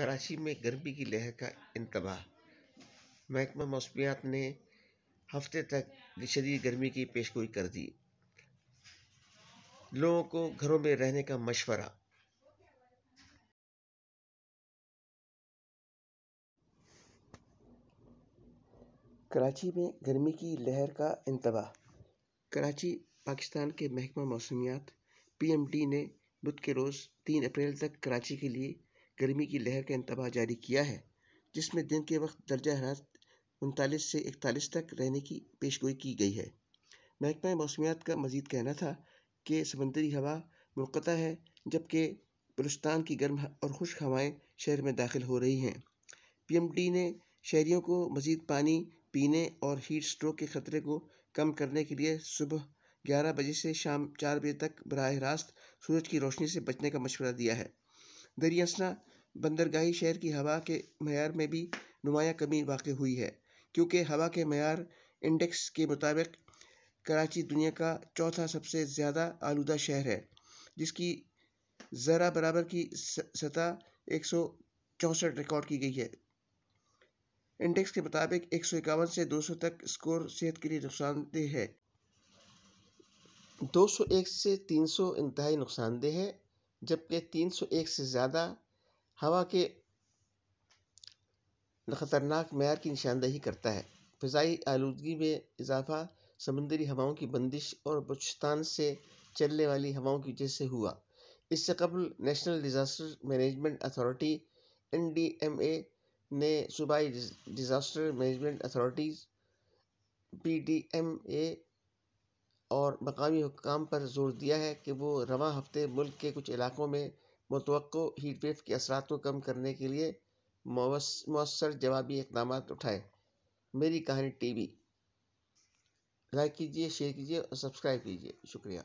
کراچی میں گرمی کی لہر کا انتباہ۔ محکمہ موسمیات نے ہفتے تک شدید گرمی کی پیشگوئی کر دی۔ لوگوں کو گھروں میں رہنے کا مشورہ۔ کراچی میں گرمی کی لہر کا انتباہ۔ کراچی، پاکستان کے محکمہ موسمیات PMD نے بدھ کے روز 3 اپریل تک کراچی کے لیے گرمی کی لہر کا انتباہ جاری کیا ہے، جس میں دن کے وقت درجہ حرارت 39 سے 41 تک رہنے کی پیشگوئی کی گئی ہے۔ محکمہ موسمیات کا مزید کہنا تھا کہ سمندری ہوا منقطع ہے، جبکہ بلوچستان کی گرم اور خشک ہوائیں شہر میں داخل ہو رہی ہیں۔ PMD نے شہریوں کو مزید پانی پینے اور ہیٹ اسٹروک کے خطرے کو کم کرنے کے لیے صبح 11 بجے سے شام 4 بجے تک براہ راست سورج کی روشنی سے بچنے کا مشورہ دیا ہے۔ دریا اثنا بندرگاہی شہر کی ہوا کے معیار میں بھی نمایاں کمی واقع ہوئی ہے، کیونکہ ہوا کے معیار انڈیکس کے مطابق کراچی دنیا کا چوتھا سب سے زیادہ آلودہ شہر ہے، جس کی ذرہ برابر کی سطح 164 ریکارڈ کی گئی ہے۔ انڈیکس کے مطابق 151 سے 200 تک اسکور صحت کے لیے نقصان دہ ہے۔ 201 سے 300 انتہائی نقصان دہ ہے، جبکہ 301 سے زیادہ ہوا کے خطرناک معیار کی نشاندہی کرتا ہے۔ فضائی آلودگی میں اضافہ سمندری ہواؤں کی بندش اور بلوچستان سے چلنے والی ہواؤں کی وجہ سے ہوا۔ اس سے قبل national disaster management authority NDMA نے صوبائی ڈیزاسٹر مینجمنٹ اتھارٹیز PDMA اور مقامی حکام پر زور دیا ہے کہ وہ رواں ہفتے ملک کے کچھ علاقوں میں متوقع ہیٹ ویو کے اثرات کو کم کرنے کے لیے مؤثر جوابی اقدامات اٹھائیں۔ میری کہانی TV لائک کیجیے، شیئر کیجیے اور سبسکرائب کیجیے۔ شکریہ۔